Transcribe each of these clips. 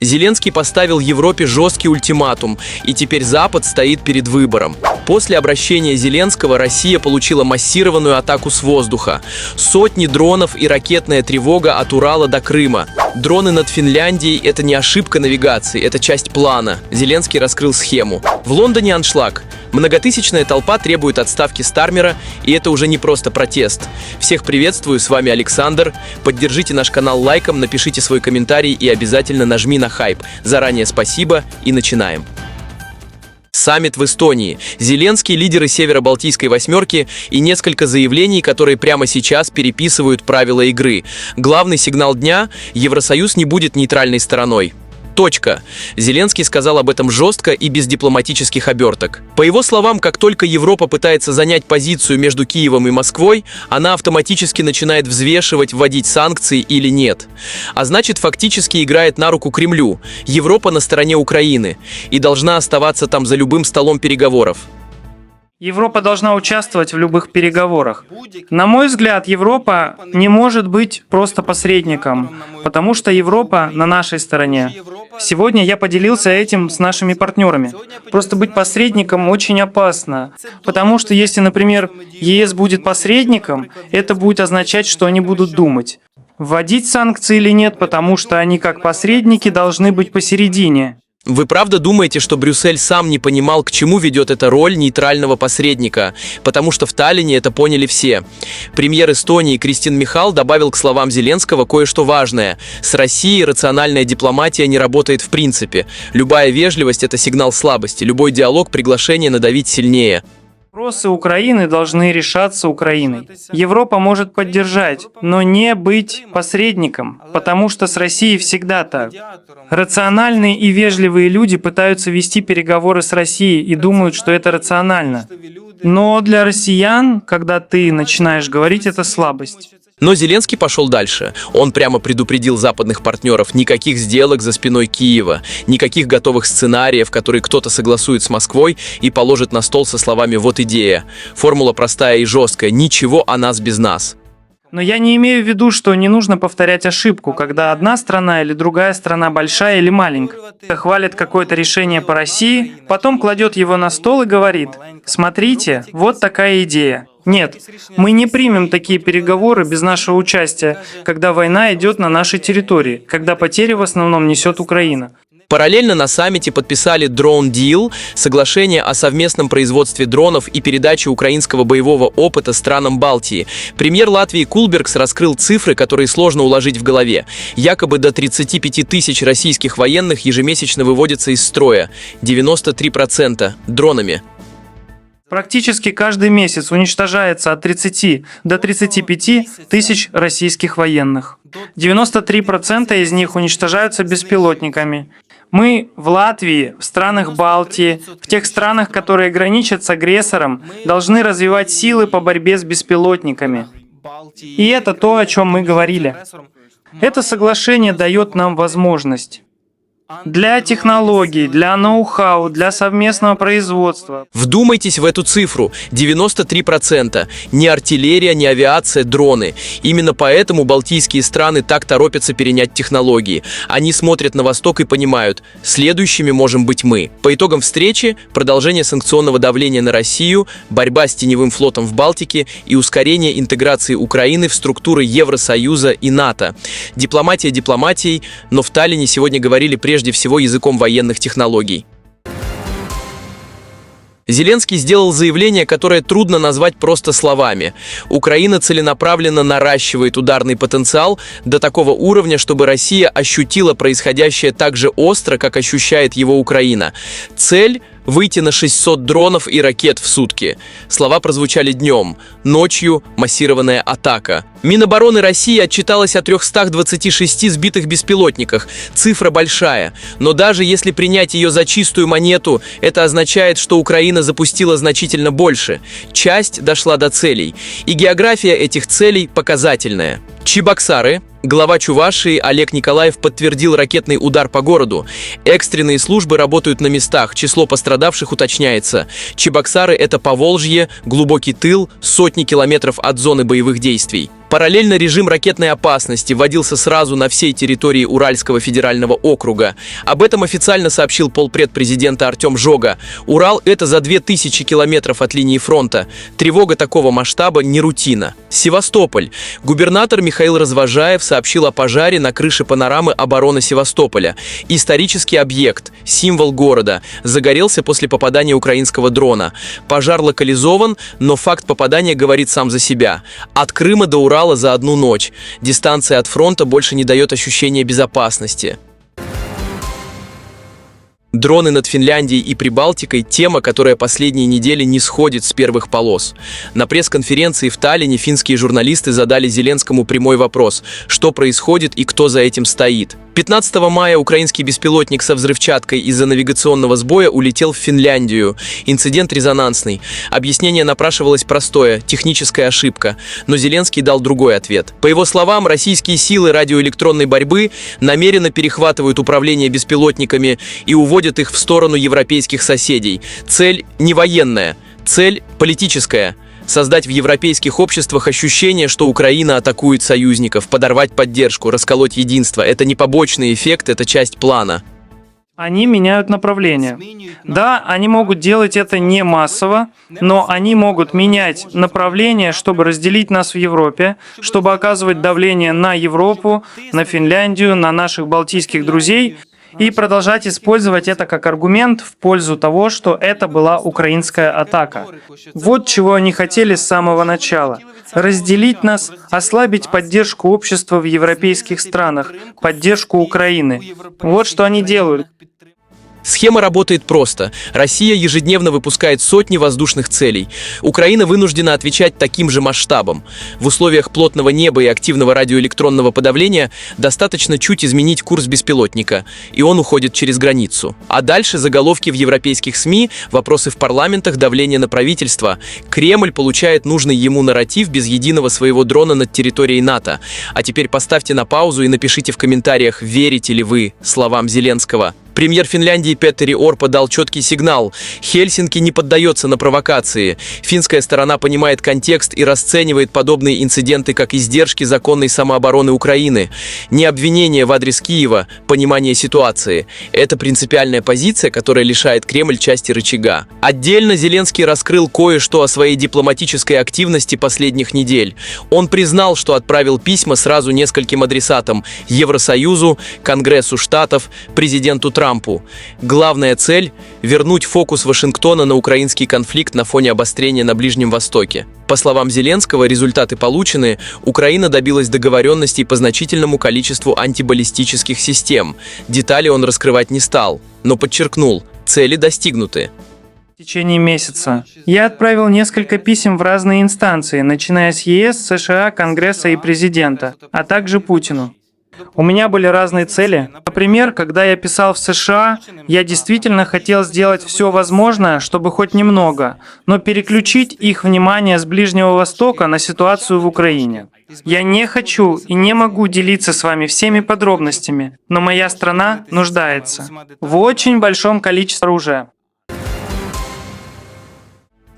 Зеленский поставил Европе жесткий ультиматум, и теперь Запад стоит перед выбором. После обращения Зеленского Россия получила массированную атаку с воздуха. Сотни дронов и ракетная тревога от Урала до Крыма. Дроны над Финляндией – это не ошибка навигации, это часть плана. Зеленский раскрыл схему. В Лондоне аншлаг. Многотысячная толпа требует отставки Стармера, и это уже не просто протест. Всех приветствую, с вами Александр. Поддержите наш канал лайком, напишите свой комментарий и обязательно нажми на хайп. Заранее спасибо и начинаем. Саммит в Эстонии. Зеленский, лидеры Северо-Балтийской восьмерки и несколько заявлений, которые прямо сейчас переписывают правила игры. Главный сигнал дня – Евросоюз не будет нейтральной стороной. Точка. Зеленский сказал об этом жестко и без дипломатических оберток. По его словам, как только Европа пытается занять позицию между Киевом и Москвой, она автоматически начинает взвешивать, вводить санкции или нет. А значит, фактически играет на руку Кремлю. Европа на стороне Украины и должна оставаться там за любым столом переговоров. Европа должна участвовать в любых переговорах. На мой взгляд, Европа не может быть просто посредником, потому что Европа на нашей стороне. Сегодня я поделился этим с нашими партнерами. Просто быть посредником очень опасно, потому что если, например, ЕС будет посредником, это будет означать, что они будут думать, вводить санкции или нет, потому что они как посредники должны быть посередине. Вы правда думаете, что Брюссель сам не понимал, к чему ведет эта роль нейтрального посредника? Потому что в Таллине это поняли все. Премьер Эстонии Кристин Михал добавил к словам Зеленского кое-что важное. С Россией рациональная дипломатия не работает в принципе. Любая вежливость – это сигнал слабости. Любой диалог – приглашение надавить сильнее. Вопросы Украины должны решаться Украиной. Европа может поддержать, но не быть посредником, потому что с Россией всегда так. Рациональные и вежливые люди пытаются вести переговоры с Россией и думают, что это рационально. Но для россиян, когда ты начинаешь говорить, это слабость. Но Зеленский пошел дальше. Он прямо предупредил западных партнеров: никаких сделок за спиной Киева, никаких готовых сценариев, которые кто-то согласует с Москвой и положит на стол со словами «вот идея». Формула простая и жесткая: ничего о нас без нас. Но я не имею в виду, что не нужно повторять ошибку, когда одна страна или другая страна, большая или маленькая, хвалит какое-то решение по России, потом кладет его на стол и говорит: смотрите, вот такая идея. Нет, мы не примем такие переговоры без нашего участия, когда война идет на нашей территории, когда потери в основном несет Украина. Параллельно на саммите подписали Drone Deal, соглашение о совместном производстве дронов и передаче украинского боевого опыта странам Балтии. Премьер Латвии Кулбергс раскрыл цифры, которые сложно уложить в голове. Якобы до 35 тысяч российских военных ежемесячно выводятся из строя, 93% дронами. Практически каждый месяц уничтожается от 30 до 35 тысяч российских военных. 93% из них уничтожаются беспилотниками. Мы в Латвии, в странах Балтии, в тех странах, которые граничат с агрессором, должны развивать силы по борьбе с беспилотниками. И это то, о чем мы говорили. Это соглашение дает нам возможность для технологий, для ноу-хау, для совместного производства. Вдумайтесь в эту цифру. 93%. Ни артиллерия, ни авиация, дроны. Именно поэтому балтийские страны так торопятся перенять технологии. Они смотрят на восток и понимают: следующими можем быть мы. По итогам встречи – продолжение санкционного давления на Россию, борьба с теневым флотом в Балтике и ускорение интеграции Украины в структуры Евросоюза и НАТО. Дипломатия дипломатией, но в Таллине сегодня говорили прежде всего языком военных технологий. Зеленский сделал заявление, которое трудно назвать просто словами. Украина целенаправленно наращивает ударный потенциал до такого уровня, чтобы Россия ощутила происходящее так же остро, как ощущает его Украина. Цель – выйти на 600 дронов и ракет в сутки. Слова прозвучали днем, ночью – массированная атака. Минобороны России отчиталась о 326 сбитых беспилотниках. Цифра большая, но даже если принять ее за чистую монету, это означает, что Украина запустила значительно больше. Часть дошла до целей, и география этих целей показательная. Чебоксары. Глава Чувашии Олег Николаев подтвердил ракетный удар по городу. Экстренные службы работают на местах, число пострадавших уточняется. Чебоксары – это Поволжье, глубокий тыл, сотни километров от зоны боевых действий. Параллельно режим ракетной опасности вводился сразу на всей территории Уральского федерального округа. Об этом официально сообщил полпред президента Артем Жога. Урал – это за 2000 километров от линии фронта. Тревога такого масштаба не рутина. Севастополь. Губернатор Михаил Развожаев сообщил о пожаре на крыше панорамы обороны Севастополя. Исторический объект, символ города, загорелся после попадания украинского дрона. Пожар локализован, но факт попадания говорит сам за себя. От Крыма до Урала за одну ночь. Дистанция от фронта больше не дает ощущения безопасности. Дроны над Финляндией и Прибалтикой – тема, которая последние недели не сходит с первых полос. На пресс-конференции в Таллине финские журналисты задали Зеленскому прямой вопрос, что происходит и кто за этим стоит. 15 мая украинский беспилотник со взрывчаткой из-за навигационного сбоя улетел в Финляндию. Инцидент резонансный. Объяснение напрашивалось простое – техническая ошибка. Но Зеленский дал другой ответ. По его словам, российские силы радиоэлектронной борьбы намеренно перехватывают управление беспилотниками и уводят их в сторону европейских соседей. Цель не военная, цель политическая. Создать в европейских обществах ощущение, что Украина атакует союзников, подорвать поддержку, расколоть единство. Это не побочный эффект, это часть плана. Они меняют направление. Да, они могут делать это не массово, но они могут менять направление, чтобы разделить нас в Европе, чтобы оказывать давление на Европу, на Финляндию, на наших балтийских друзей, и продолжать использовать это как аргумент в пользу того, что это была украинская атака. Вот чего они хотели с самого начала. Разделить нас, ослабить поддержку общества в европейских странах, поддержку Украины. Вот что они делают. Схема работает просто. Россия ежедневно выпускает сотни воздушных целей. Украина вынуждена отвечать таким же масштабом. В условиях плотного неба и активного радиоэлектронного подавления достаточно чуть изменить курс беспилотника, и он уходит через границу. А дальше заголовки в европейских СМИ, вопросы в парламентах, давление на правительство. Кремль получает нужный ему нарратив без единого своего дрона над территорией НАТО. А теперь поставьте на паузу и напишите в комментариях, верите ли вы словам Зеленского. Премьер Финляндии Петери Орпо дал четкий сигнал. Хельсинки не поддается на провокации. Финская сторона понимает контекст и расценивает подобные инциденты как издержки законной самообороны Украины. Не обвинение в адрес Киева, понимание ситуации. Это принципиальная позиция, которая лишает Кремль части рычага. Отдельно Зеленский раскрыл кое-что о своей дипломатической активности последних недель. Он признал, что отправил письма сразу нескольким адресатам – Евросоюзу, Конгрессу Штатов, президенту Трампу. Главная цель – вернуть фокус Вашингтона на украинский конфликт на фоне обострения на Ближнем Востоке. По словам Зеленского, результаты получены, Украина добилась договоренностей по значительному количеству антибаллистических систем. Детали он раскрывать не стал, но подчеркнул – цели достигнуты. В течение месяца я отправил несколько писем в разные инстанции, начиная с ЕС, США, Конгресса и президента, а также Путину. У меня были разные цели. Например, когда я писал в США, я действительно хотел сделать все возможное, чтобы хоть немного, но переключить их внимание с Ближнего Востока на ситуацию в Украине. Я не хочу и не могу делиться с вами всеми подробностями, но моя страна нуждается в очень большом количестве оружия.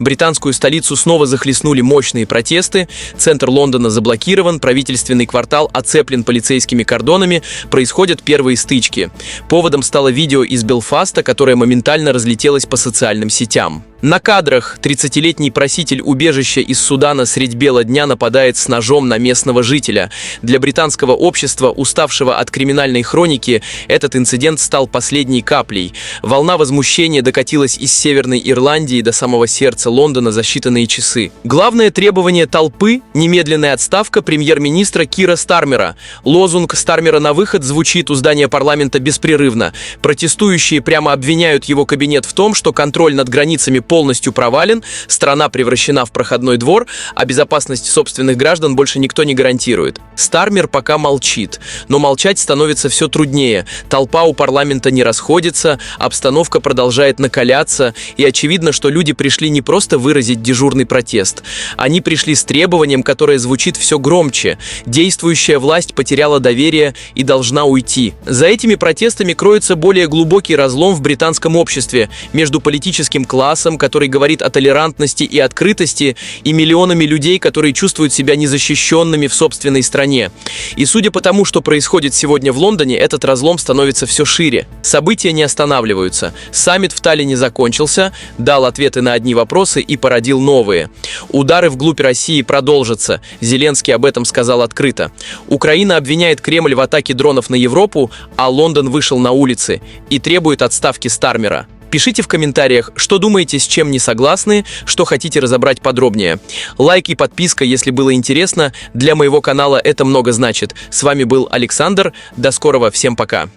Британскую столицу снова захлестнули мощные протесты, центр Лондона заблокирован, правительственный квартал оцеплен полицейскими кордонами, происходят первые стычки. Поводом стало видео из Белфаста, которое моментально разлетелось по социальным сетям. На кадрах 30-летний проситель убежища из Судана средь бела дня нападает с ножом на местного жителя. Для британского общества, уставшего от криминальной хроники, этот инцидент стал последней каплей. Волна возмущения докатилась из Северной Ирландии до самого сердца Лондона за считанные часы. Главное требование толпы – немедленная отставка премьер-министра Кира Стармера. Лозунг Стармера на выход звучит у здания парламента беспрерывно. Протестующие прямо обвиняют его кабинет в том, что контроль над границами полностью провален, страна превращена в проходной двор, а безопасность собственных граждан больше никто не гарантирует. Стармер пока молчит, но молчать становится все труднее. Толпа у парламента не расходится, обстановка продолжает накаляться, и очевидно, что люди пришли не просто выразить дежурный протест. Они пришли с требованием, которое звучит все громче. Действующая власть потеряла доверие и должна уйти. За этими протестами кроется более глубокий разлом в британском обществе между политическим классом, который говорит о толерантности и открытости, и миллионами людей, которые чувствуют себя незащищенными в собственной стране. И судя по тому, что происходит сегодня в Лондоне, этот разлом становится все шире. События не останавливаются. Саммит в Таллине закончился, дал ответы на одни вопросы и породил новые. Удары вглубь России продолжатся. Зеленский об этом сказал открыто. Украина обвиняет Кремль в атаке дронов на Европу, а Лондон вышел на улицы и требует отставки Стармера. Пишите в комментариях, что думаете, с чем не согласны, что хотите разобрать подробнее. Лайк и подписка, если было интересно. Для моего канала это много значит. С вами был Александр. До скорого. Всем пока.